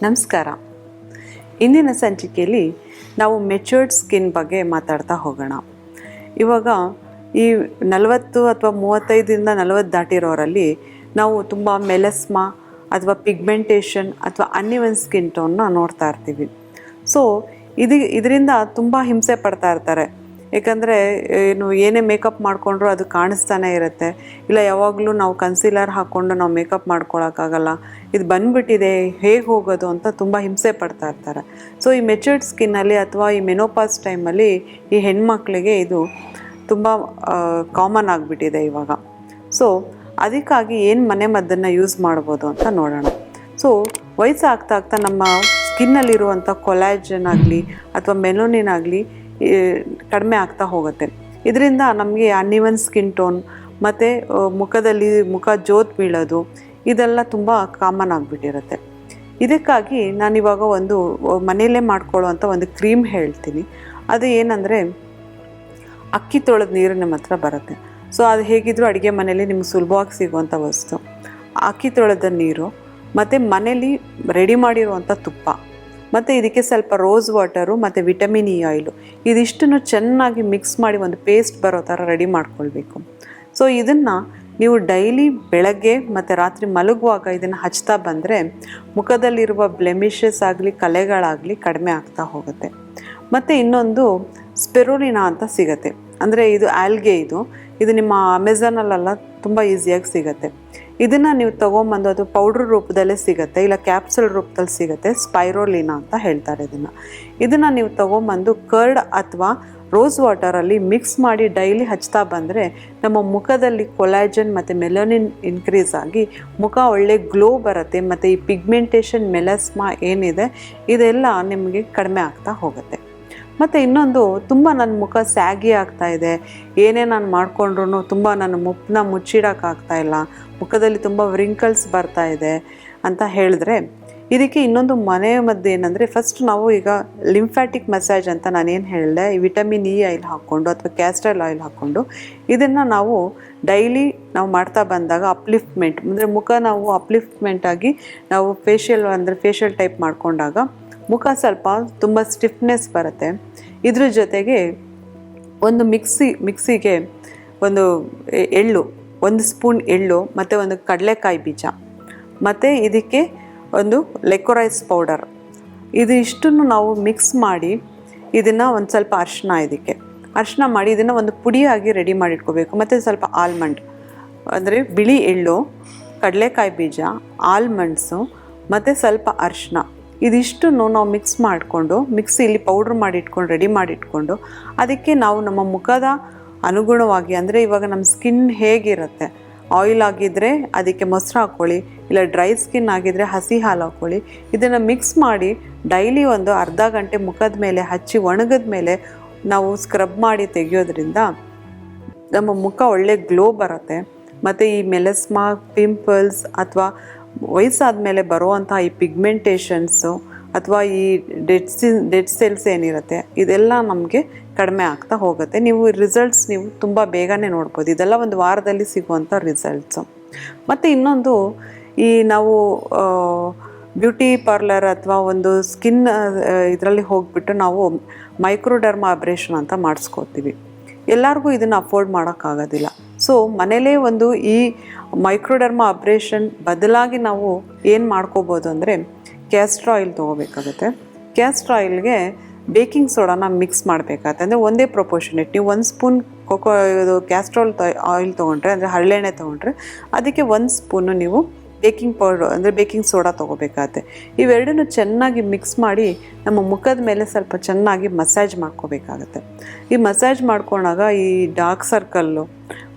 ನಮಸ್ಕಾರ. ಇಂದಿನ ಸಂಚಿಕೆಯಲ್ಲಿ ನಾವು ಮೆಚೂರ್ಡ್ ಸ್ಕಿನ್ ಬಗ್ಗೆ ಮಾತಾಡ್ತಾ ಹೋಗೋಣ. ಇವಾಗ ಈ 40 ಅಥವಾ 35ರಿಂದ 40 ದಾಟಿರೋರಲ್ಲಿ ನಾವು ತುಂಬ ಮೆಲಸ್ಮಾ ಅಥವಾ ಪಿಗ್ಮೆಂಟೇಷನ್ ಅಥವಾ ಅನ್ಇವನ್ ಸ್ಕಿನ್ ಟೋನ್ನ ನೋಡ್ತಾ ಇರ್ತೀವಿ. ಸೊ ಇದರಿಂದ ತುಂಬ ಹಿಂಸೆ ಪಡ್ತಾ ಇರ್ತಾರೆ. ಏಕೆಂದರೆ ಏನೇ ಮೇಕಪ್ ಮಾಡಿಕೊಂಡ್ರು ಅದು ಕಾಣಿಸ್ತಾನೆ ಇರುತ್ತೆ. ಇಲ್ಲ ಯಾವಾಗಲೂ ನಾವು ಕನ್ಸೀಲರ್ ಹಾಕ್ಕೊಂಡು ನಾವು ಮೇಕಪ್ ಮಾಡ್ಕೊಳಕ್ಕಾಗಲ್ಲ, ಇದು ಬಂದುಬಿಟ್ಟಿದೆ, ಹೇಗೆ ಹೋಗೋದು ಅಂತ ತುಂಬ ಹಿಂಸೆ ಪಡ್ತಾ ಇರ್ತಾರೆ. ಸೊ ಈ ಮೆಚೂರ್ಡ್ ಸ್ಕಿನ್ನಲ್ಲಿ ಅಥವಾ ಈ ಮೆನೋಪಾಸ್ ಟೈಮಲ್ಲಿ ಈ ಹೆಣ್ಮಕ್ಳಿಗೆ ಇದು ತುಂಬ ಕಾಮನ್ ಆಗಿಬಿಟ್ಟಿದೆ ಇವಾಗ. ಸೊ ಅದಕ್ಕಾಗಿ ಏನು ಮನೆಮದ್ದನ್ನು ಯೂಸ್ ಮಾಡ್ಬೋದು ಅಂತ ನೋಡೋಣ. ಸೊ ವಯಸ್ಸು ಆಗ್ತಾ ಆಗ್ತಾ ನಮ್ಮ ಸ್ಕಿನ್ನಲ್ಲಿರುವಂಥ ಕೊಲಾಜನ್ ಆಗಲಿ ಅಥವಾ ಮೆಲೋನಿನ್ ಆಗಲಿ ಕಡಿಮೆ ಆಗ್ತಾ ಹೋಗುತ್ತೆ. ಇದರಿಂದ ನಮಗೆ ಅನ್ಇವನ್ ಸ್ಕಿನ್ ಟೋನ್ ಮತ್ತು ಮುಖ ಜೋತ್ ಬೀಳೋದು ಇದೆಲ್ಲ ತುಂಬ ಕಾಮನ್ ಆಗಿಬಿಟ್ಟಿರುತ್ತೆ. ಇದಕ್ಕಾಗಿ ನಾನಿವಾಗ ಒಂದು ಮನೆಯಲ್ಲೇ ಮಾಡ್ಕೊಳ್ಳುವಂಥ ಒಂದು ಕ್ರೀಮ್ ಹೇಳ್ತೀನಿ. ಅದು ಏನಂದರೆ ಅಕ್ಕಿ ತೊಳೆದ ನೀರು ನಿಮ್ಮ ಹತ್ರ ಬರುತ್ತೆ. ಸೊ ಅದು ಹೇಗಿದ್ರೂ ಅಡುಗೆ ಮನೆಯಲ್ಲಿ ನಿಮ್ಗೆ ಸುಲಭವಾಗಿ ಸಿಗುವಂಥ ವಸ್ತು. ಅಕ್ಕಿ ತೊಳೆದ ನೀರು ಮತ್ತು ಮನೇಲಿ ರೆಡಿ ಮಾಡಿರುವಂಥ ತುಪ್ಪ ಮತ್ತು ಇದಕ್ಕೆ ಸ್ವಲ್ಪ ರೋಸ್ ವಾಟರು ಮತ್ತು ವಿಟಮಿನ್ ಇ ಆಯಿಲು ಇದಿಷ್ಟನ್ನು ಚೆನ್ನಾಗಿ ಮಿಕ್ಸ್ ಮಾಡಿ ಒಂದು ಪೇಸ್ಟ್ ಬರೋ ಥರ ರೆಡಿ ಮಾಡ್ಕೊಳ್ಬೇಕು. ಸೊ ಇದನ್ನು ನೀವು ಡೈಲಿ ಬೆಳಗ್ಗೆ ಮತ್ತು ರಾತ್ರಿ ಮಲಗುವಾಗ ಇದನ್ನು ಹಚ್ತಾ ಬಂದರೆ ಮುಖದಲ್ಲಿರುವ ಬ್ಲೆಮಿಷಸ್ ಆಗಲಿ ಕಲೆಗಳಾಗಲಿ ಕಡಿಮೆ ಆಗ್ತಾ ಹೋಗುತ್ತೆ. ಮತ್ತು ಇನ್ನೊಂದು ಸ್ಪಿರುಲಿನಾ ಅಂತ ಸಿಗುತ್ತೆ. ಅಂದರೆ ಇದು ಆಲ್ಗೆ, ಇದು ನಿಮ್ಮ ಅಮೆಝಾನಲ್ಲೆಲ್ಲ ತುಂಬ ಈಸಿಯಾಗಿ ಸಿಗುತ್ತೆ. ಇದನ್ನು ನೀವು ತೊಗೊಂಬಂದು ಅದು ಪೌಡ್ರ್ ರೂಪದಲ್ಲೇ ಸಿಗುತ್ತೆ, ಇಲ್ಲ ಕ್ಯಾಪ್ಸುಲ್ ರೂಪದಲ್ಲಿ ಸಿಗುತ್ತೆ. ಸ್ಪೈರೋಲಿನಾ ಅಂತ ಹೇಳ್ತಾರೆ ಇದನ್ನು ನೀವು ತೊಗೊಂಬಂದು ಕರ್ಡ್ ಅಥವಾ ರೋಸ್ ವಾಟರಲ್ಲಿ ಮಿಕ್ಸ್ ಮಾಡಿ ಡೈಲಿ ಹಚ್ತಾ ಬಂದರೆ ನಮ್ಮ ಮುಖದಲ್ಲಿ ಕೊಲಾಜನ್ ಮತ್ತು ಮೆಲೋನಿನ್ ಇನ್ಕ್ರೀಸ್ ಆಗಿ ಮುಖ ಒಳ್ಳೆ ಗ್ಲೋ ಬರುತ್ತೆ. ಮತ್ತು ಈ ಪಿಗ್ಮೆಂಟೇಷನ್ ಮೆಲಸ್ಮಾ ಏನಿದೆ ಇದೆಲ್ಲ ನಿಮಗೆ ಕಡಿಮೆ ಆಗ್ತಾ ಹೋಗುತ್ತೆ. ಮತ್ತು ಇನ್ನೊಂದು, ತುಂಬ ನನ್ನ ಮುಖ ಸ್ಯಾಗಿ ಆಗ್ತಾಯಿದೆ, ಏನೇ ನಾನು ಮಾಡಿಕೊಂಡ್ರೂ ತುಂಬ ನನ್ನ ಮುಖನ ಮುಚ್ಚಿಡೋಕ್ಕಾಗ್ತಾಯಿಲ್ಲ, ಮುಖದಲ್ಲಿ ತುಂಬ ವ್ರಿಂಕಲ್ಸ್ ಬರ್ತಾಯಿದೆ ಅಂತ ಹೇಳಿದ್ರೆ ಇದಕ್ಕೆ ಇನ್ನೊಂದು ಮದ್ದು ಏನಂದರೆ, ಫಸ್ಟ್ ನಾವು ಈಗ ಲಿಂಫ್ಯಾಟಿಕ್ ಮಸಾಜ್ ಅಂತ ನಾನೇನು ಹೇಳಿದೆ, ಈ ವಿಟಮಿನ್ ಇ ಆಯಿಲ್ ಹಾಕ್ಕೊಂಡು ಅಥವಾ ಕ್ಯಾಸ್ಟರ್ ಆಯಿಲ್ ಹಾಕ್ಕೊಂಡು ಇದನ್ನು ನಾವು ಡೈಲಿ ನಾವು ಮಾಡ್ತಾ ಬಂದಾಗ ಅಪ್ಲಿಫ್ಟ್ಮೆಂಟ್ ಅಂದರೆ ಮುಖ ನಾವು ಅಪ್ಲಿಫ್ಟ್ಮೆಂಟಾಗಿ ನಾವು ಫೇಶಿಯಲ್ ಟೈಪ್ ಮಾಡಿಕೊಂಡಾಗ ಮುಖ ಸ್ವಲ್ಪ ತುಂಬ ಸ್ಟಿಫ್ನೆಸ್ ಬರುತ್ತೆ. ಇದ್ರ ಜೊತೆಗೆ ಒಂದು ಮಿಕ್ಸಿಗೆ ಒಂದು ಎಳ್ಳು, 1 ಸ್ಪೂನ್ ಎಳ್ಳು ಮತ್ತು ಒಂದು ಕಡಲೆಕಾಯಿ ಬೀಜ ಮತ್ತು ಇದಕ್ಕೆ ಒಂದು ಲೆಕೊರೈಸ್ ಪೌಡರ್, ಇದು ಇಷ್ಟನ್ನು ನಾವು ಮಿಕ್ಸ್ ಮಾಡಿ ಇದನ್ನು ಒಂದು ಸ್ವಲ್ಪ ಅರಿಶಿನ ಮಾಡಿ ಇದನ್ನು ಒಂದು ಪುಡಿಯಾಗಿ ರೆಡಿ ಮಾಡಿಟ್ಕೋಬೇಕು. ಮತ್ತು ಸ್ವಲ್ಪ ಆಲ್ಮಂಡ್ ಅಂದರೆ ಬಿಳಿ ಎಳ್ಳು, ಕಡಲೆಕಾಯಿ ಬೀಜ, ಆಲ್ಮಂಡ್ಸು ಮತ್ತು ಸ್ವಲ್ಪ ಅರಿಶಿನ ಇದಿಷ್ಟನ್ನು ನಾವು ಮಿಕ್ಸ್ ಮಾಡಿಕೊಂಡು ಮಿಕ್ಸಿಲಿ ಪೌಡ್ರ್ ಮಾಡಿಟ್ಕೊಂಡು ರೆಡಿ ಮಾಡಿಟ್ಕೊಂಡು ಅದಕ್ಕೆ ನಾವು ನಮ್ಮ ಮುಖದ ಅನುಗುಣವಾಗಿ, ಅಂದರೆ ಇವಾಗ ನಮ್ಮ ಸ್ಕಿನ್ ಹೇಗಿರುತ್ತೆ, ಆಯಿಲ್ ಆಗಿದ್ದರೆ ಅದಕ್ಕೆ ಮೊಸರು ಹಾಕ್ಕೊಳ್ಳಿ, ಇಲ್ಲ ಡ್ರೈ ಸ್ಕಿನ್ ಆಗಿದ್ದರೆ ಹಸಿ ಹಾಲು ಹಾಕ್ಕೊಳ್ಳಿ. ಇದನ್ನು ಮಿಕ್ಸ್ ಮಾಡಿ ಡೈಲಿ ಒಂದು ಅರ್ಧ ಗಂಟೆ ಮುಖದ ಮೇಲೆ ಹಚ್ಚಿ ಒಣಗಿದ ಮೇಲೆ ನಾವು ಸ್ಕ್ರಬ್ ಮಾಡಿ ತೆಗೆಯೋದ್ರಿಂದ ನಮ್ಮ ಮುಖ ಒಳ್ಳೆ ಗ್ಲೋ ಬರುತ್ತೆ. ಮತ್ತು ಈ ಮೆಲಸ್ಮಾ, ಪಿಂಪಲ್ಸ್ ಅಥವಾ ವಯಸ್ಸಾದ ಮೇಲೆ ಬರುವಂಥ ಈ ಪಿಗ್ಮೆಂಟೇಷನ್ಸು ಅಥವಾ ಈ ಡೆಡ್ ಸೆಲ್ಸ್ ಏನಿರುತ್ತೆ ಇದೆಲ್ಲ ನಮಗೆ ಕಡಿಮೆ ಆಗ್ತಾ ಹೋಗುತ್ತೆ. ರಿಸಲ್ಟ್ಸ್ ನೀವು ತುಂಬ ಬೇಗನೆ ನೋಡ್ಬೋದು. ಇದೆಲ್ಲ ಒಂದು ವಾರದಲ್ಲಿ ಸಿಗುವಂಥ ರಿಸಲ್ಟ್ಸು. ಮತ್ತು ಇನ್ನೊಂದು, ಈ ನಾವು ಬ್ಯೂಟಿ ಪಾರ್ಲರ್ ಅಥವಾ ಒಂದು ಸ್ಕಿನ್ ಇದರಲ್ಲಿ ಹೋಗಿಬಿಟ್ಟು ನಾವು ಮೈಕ್ರೋಡರ್ಮಾ ಅಬ್ರೇಷನ್ ಅಂತ ಮಾಡಿಸ್ಕೋತೀವಿ. ಎಲ್ಲರಿಗೂ ಇದನ್ನು ಅಫೋರ್ಡ್ ಮಾಡೋಕ್ಕಾಗೋದಿಲ್ಲ. ಸೊ ಮನೇಲೇ ಒಂದು ಈ ಮೈಕ್ರೋಡರ್ಮಾ ಅಬ್ರೇಷನ್ ಬದಲಾಗಿ ನಾವು ಏನು ಮಾಡ್ಕೋಬೋದು ಅಂದರೆ ಕ್ಯಾಸ್ಟರ್ ಆಯಿಲ್ ತೊಗೋಬೇಕಾಗುತ್ತೆ. ಕ್ಯಾಸ್ಟರ್ ಆಯಿಲ್ಗೆ ಬೇಕಿಂಗ್ ಸೋಡಾನ ಮಿಕ್ಸ್ ಮಾಡಬೇಕಾಗತ್ತೆ. ಅಂದರೆ ಒಂದೇ ಪ್ರೊಪೋರ್ಷನೇಟ್, ನೀವು 1 ಸ್ಪೂನ್ ಕ್ಯಾಸ್ಟ್ರಾಲ್ ಆಯಿಲ್ ತೊಗೊಂಡ್ರೆ, ಅಂದರೆ ಹರಳೆಣ್ಣೆ ತೊಗೊಂಡ್ರೆ ಅದಕ್ಕೆ 1 ಸ್ಪೂನು ನೀವು ಬೇಕಿಂಗ್ ಪೌಡ್ರ್ ಅಂದರೆ ಬೇಕಿಂಗ್ ಸೋಡಾ ತೊಗೋಬೇಕಾಗತ್ತೆ. ಇವೆರಡನ್ನೂ ಚೆನ್ನಾಗಿ ಮಿಕ್ಸ್ ಮಾಡಿ ನಮ್ಮ ಮುಖದ ಮೇಲೆ ಸ್ವಲ್ಪ ಚೆನ್ನಾಗಿ ಮಸಾಜ್ ಮಾಡ್ಕೋಬೇಕಾಗತ್ತೆ. ಈ ಮಸಾಜ್ ಮಾಡ್ಕೊಂಡಾಗ ಈ ಡಾರ್ಕ್ ಸರ್ಕಲ್ಲು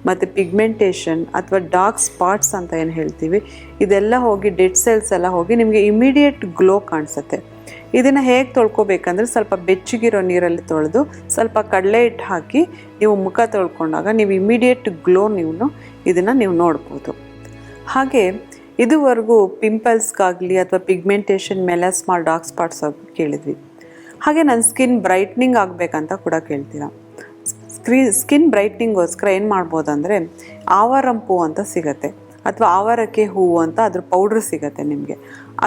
ಮತ್ತು ಪಿಗ್ಮೆಂಟೇಷನ್ ಅಥವಾ ಡಾರ್ಕ್ ಸ್ಪಾಟ್ಸ್ ಅಂತ ಏನು ಹೇಳ್ತೀವಿ ಇದೆಲ್ಲ ಹೋಗಿ, ಡೆಡ್ ಸೆಲ್ಸ್ ಎಲ್ಲ ಹೋಗಿ ನಿಮಗೆ ಇಮಿಡಿಯೇಟ್ ಗ್ಲೋ ಕಾಣಿಸುತ್ತೆ. ಇದನ್ನು ಹೇಗೆ ತೊಳ್ಕೊಬೇಕಂದ್ರೆ ಸ್ವಲ್ಪ ಬೆಚ್ಚಗಿರೋ ನೀರಲ್ಲಿ ತೊಳೆದು ಸ್ವಲ್ಪ ಕಡಲೆ ಹಿಟ್ಟು ಹಾಕಿ ನೀವು ಮುಖ ತೊಳ್ಕೊಂಡಾಗ ನೀವು ಇಮಿಡಿಯೇಟ್ ಗ್ಲೋ ಇದನ್ನು ನೀವು ನೋಡ್ಬೋದು. ಹಾಗೆ ಇದುವರೆಗೂ ಪಿಂಪಲ್ಸ್ಗಾಗಲಿ ಅಥವಾ ಪಿಗ್ಮೆಂಟೇಷನ್, ಮೆಲಸ್ಮಾ, ಡಾರ್ಕ್ ಸ್ಪಾಟ್ಸ್ ಕೇಳಿದ್ವಿ. ಹಾಗೆ ನನ್ನ ಸ್ಕಿನ್ ಬ್ರೈಟ್ನಿಂಗ್ ಆಗಬೇಕಂತ ಕೂಡ ಕೇಳ್ತೀರಾ. ಸ್ಕಿನ್ ಬ್ರೈಟ್ನಿಂಗೋಸ್ಕರ ಏನು ಮಾಡ್ಬೋದಂದರೆ ಆವಾರಂಪು ಅಂತ ಸಿಗುತ್ತೆ. ಅಥವಾ ಆವರಕ್ಕೆ ಹೂವು ಅಂತ ಅದ್ರ ಪೌಡ್ರ್ ಸಿಗುತ್ತೆ ನಿಮಗೆ.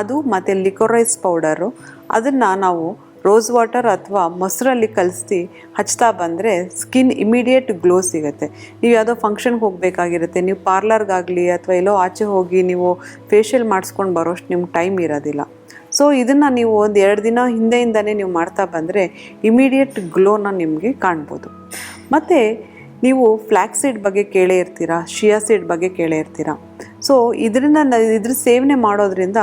ಅದು ಮತ್ತು ಲಿಕೊರೈಸ್ ಪೌಡರು, ಅದನ್ನು ನಾವು ರೋಸ್ ವಾಟರ್ ಅಥವಾ ಮೊಸರಲ್ಲಿ ಕಲಿಸಿ ಹಚ್ತಾ ಬಂದರೆ ಸ್ಕಿನ್ ಇಮಿಡಿಯೇಟ್ ಗ್ಲೋ ಸಿಗುತ್ತೆ. ನೀವು ಯಾವುದೋ ಫಂಕ್ಷನ್ಗೆ ಹೋಗಬೇಕಾಗಿರುತ್ತೆ, ನೀವು ಪಾರ್ಲರ್ಗಾಗಲಿ ಅಥವಾ ಎಲ್ಲೋ ಆಚೆ ಹೋಗಿ ನೀವು ಫೇಶಿಯಲ್ ಮಾಡಿಸ್ಕೊಂಡು ಬರೋಷ್ಟು ನಿಮ್ಗೆ ಟೈಮ್ ಇರೋದಿಲ್ಲ. ಸೊ ಇದನ್ನು ನೀವು ಒಂದು 2 ದಿನ ಹಿಂದೆಯಿಂದನೇ ನೀವು ಮಾಡ್ತಾ ಬಂದರೆ ಇಮಿಡಿಯೇಟ್ ಗ್ಲೋನ ನಿಮಗೆ ಕಾಣ್ಬೋದು. ಮತ್ತು ನೀವು ಫ್ಲ್ಯಾಕ್ಸ್ ಸೀಡ್ ಬಗ್ಗೆ ಕೇಳೇ ಇರ್ತೀರ, ಶಿಯಾ ಸೀಡ್ ಬಗ್ಗೆ ಕೇಳೇ ಇರ್ತೀರ. ಸೊ ಇದ್ರ ಸೇವನೆ ಮಾಡೋದ್ರಿಂದ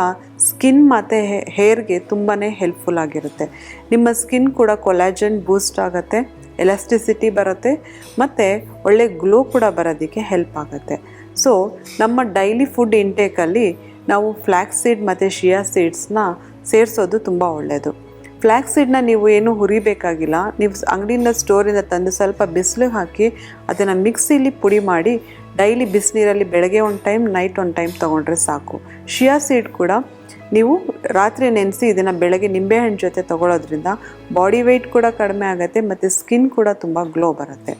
ಸ್ಕಿನ್ ಮತ್ತು ಹೇರ್ಗೆ ತುಂಬಾ ಹೆಲ್ಪ್ಫುಲ್ ಆಗಿರುತ್ತೆ. ನಿಮ್ಮ ಸ್ಕಿನ್ ಕೂಡ ಕೊಲಾಜನ್ ಬೂಸ್ಟ್ ಆಗುತ್ತೆ, ಎಲಾಸ್ಟಿಸಿಟಿ ಬರುತ್ತೆ, ಮತ್ತು ಒಳ್ಳೆ ಗ್ಲೋ ಕೂಡ ಬರೋದಕ್ಕೆ ಹೆಲ್ಪ್ ಆಗುತ್ತೆ. ಸೊ ನಮ್ಮ ಡೈಲಿ ಫುಡ್ ಇಂಟೇಕಲ್ಲಿ ನಾವು ಫ್ಲ್ಯಾಕ್ಸ್ ಸೀಡ್ ಮತ್ತು ಶಿಯಾ ಸೀಡ್ಸ್ನ ಸೇರಿಸೋದು ತುಂಬ ಒಳ್ಳೆಯದು. ಫ್ಲ್ಯಾಕ್ಸ್ ಸೀಡ್ನ ನೀವು ಏನು ಹುರಿಬೇಕಾಗಿಲ್ಲ, ನೀವು ಅಂಗಡಿಯಿಂದ ಸ್ಟೋರಿಂದ ತಂದು ಸ್ವಲ್ಪ ಬಿಸಿಲಿಗೆ ಹಾಕಿ ಅದನ್ನು ಮಿಕ್ಸಿಲಿ ಪುಡಿ ಮಾಡಿ ಡೈಲಿ ಬಿಸಿನೀರಲ್ಲಿ ಬೆಳಗ್ಗೆ ಒಂದು ಟೈಮ್ ನೈಟ್ ಒಂದು ಟೈಮ್ ತೊಗೊಂಡ್ರೆ ಸಾಕು. ಶಿಯಾ ಸೀಡ್ ಕೂಡ ನೀವು ರಾತ್ರಿ ನೆನೆಸಿ ಇದನ್ನು ಬೆಳಗ್ಗೆ ನಿಂಬೆಹಣ್ಣು ಜೊತೆ ತೊಗೊಳೋದ್ರಿಂದ ಬಾಡಿ ವೆಯ್ಟ್ ಕೂಡ ಕಡಿಮೆ ಆಗುತ್ತೆ ಮತ್ತು ಸ್ಕಿನ್ ಕೂಡ ತುಂಬ ಗ್ಲೋ ಬರುತ್ತೆ.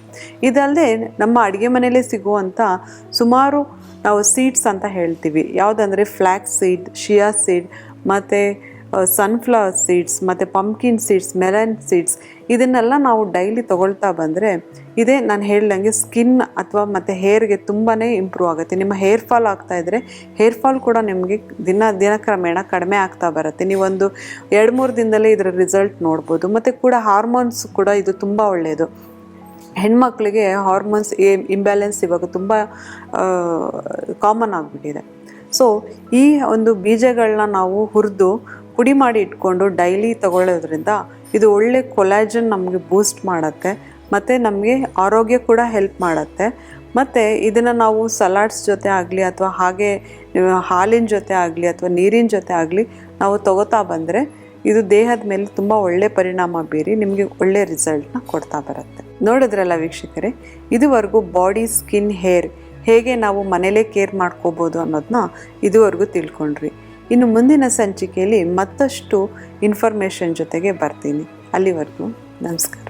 ಇದಲ್ಲದೆ ನಮ್ಮ ಅಡುಗೆ ಮನೆಯಲ್ಲೇ ಸಿಗುವಂಥ ಸುಮಾರು ನಾವು ಸೀಡ್ಸ್ ಅಂತ ಹೇಳ್ತೀವಿ, ಯಾವುದಂದರೆ ಫ್ಲ್ಯಾಕ್ಸ್ ಸೀಡ್, ಶಿಯಾ ಸೀಡ್, ಮತ್ತು ಸನ್ಫ್ಲವರ್ ಸೀಡ್ಸ್, ಮತ್ತು ಪಂಪ್ಕಿನ್ ಸೀಡ್ಸ್, ಮೆಲನ್ ಸೀಡ್ಸ್, ಇದನ್ನೆಲ್ಲ ನಾವು ಡೈಲಿ ತೊಗೊಳ್ತಾ ಬಂದರೆ ಇದೇ ನಾನು ಹೇಳ್ದಂಗೆ ಸ್ಕಿನ್ ಅಥವಾ ಮತ್ತು ಹೇರ್ಗೆ ತುಂಬಾ ಇಂಪ್ರೂವ್ ಆಗುತ್ತೆ. ನಿಮ್ಮ ಹೇರ್ ಫಾಲ್ ಆಗ್ತಾಯಿದ್ರೆ ಹೇರ್ ಫಾಲ್ ಕೂಡ ನಿಮಗೆ ದಿನಕ್ರಮೇಣ ಕಡಿಮೆ ಆಗ್ತಾ ಬರುತ್ತೆ. ನೀವೊಂದು 2-3 ದಿನದಲ್ಲೇ ಇದರ ರಿಸಲ್ಟ್ ನೋಡ್ಬೋದು. ಮತ್ತು ಕೂಡ ಹಾರ್ಮೋನ್ಸ್ ಕೂಡ ಇದು ತುಂಬ ಒಳ್ಳೆಯದು. ಹೆಣ್ಮಕ್ಳಿಗೆ ಹಾರ್ಮೋನ್ಸ್ ಇಂಬ್ಯಾಲೆನ್ಸ್ ಇವಾಗ ತುಂಬ ಕಾಮನ್ ಆಗಿಬಿಟ್ಟಿದೆ. ಸೊ ಈ ಒಂದು ಬೀಜಗಳನ್ನ ನಾವು ಹುರಿದು ಪುಡಿ ಮಾಡಿ ಇಟ್ಕೊಂಡು ಡೈಲಿ ತಗೊಳ್ಳೋದ್ರಿಂದ ಇದು ಒಳ್ಳೆ ಕೊಲಾಜನ್ ನಮಗೆ ಬೂಸ್ಟ್ ಮಾಡುತ್ತೆ, ಮತ್ತು ನಮಗೆ ಆರೋಗ್ಯ ಕೂಡ ಹೆಲ್ಪ್ ಮಾಡುತ್ತೆ. ಮತ್ತು ಇದನ್ನು ನಾವು ಸಲಾಡ್ಸ್ ಜೊತೆ ಆಗಲಿ ಅಥವಾ ಹಾಗೆ ಹಾಲಿನ ಜೊತೆ ಆಗಲಿ ಅಥವಾ ನೀರಿನ ಜೊತೆ ಆಗಲಿ ನಾವು ತಗೋತಾ ಬಂದರೆ ಇದು ದೇಹದ ಮೇಲೆ ತುಂಬ ಒಳ್ಳೆ ಪರಿಣಾಮ ಬೀರಿ ನಿಮಗೆ ಒಳ್ಳೆ ರಿಸಲ್ಟ್ನ ಕೊಡ್ತಾ ಬರುತ್ತೆ. ನೋಡಿದ್ರಲ್ಲ ವೀಕ್ಷಕರೇ, ಇದುವರೆಗೂ ಬಾಡಿ, ಸ್ಕಿನ್, ಹೇರ್ ಹೇಗೆ ನಾವು ಮನೇಲೇ ಕೇರ್ ಮಾಡ್ಕೋಬೋದು ಅನ್ನೋದನ್ನ ಇದುವರೆಗೂ ತಿಳ್ಕೊಂಡ್ರಿ. ಇನ್ನು ಮುಂದಿನ ಸಂಚಿಕೆಯಲ್ಲಿ ಮತ್ತಷ್ಟು ಇನ್ಫಾರ್ಮೇಷನ್ ಜೊತೆಗೆ ಬರ್ತೀನಿ. ಅಲ್ಲಿವರೆಗೂ ನಮಸ್ಕಾರ.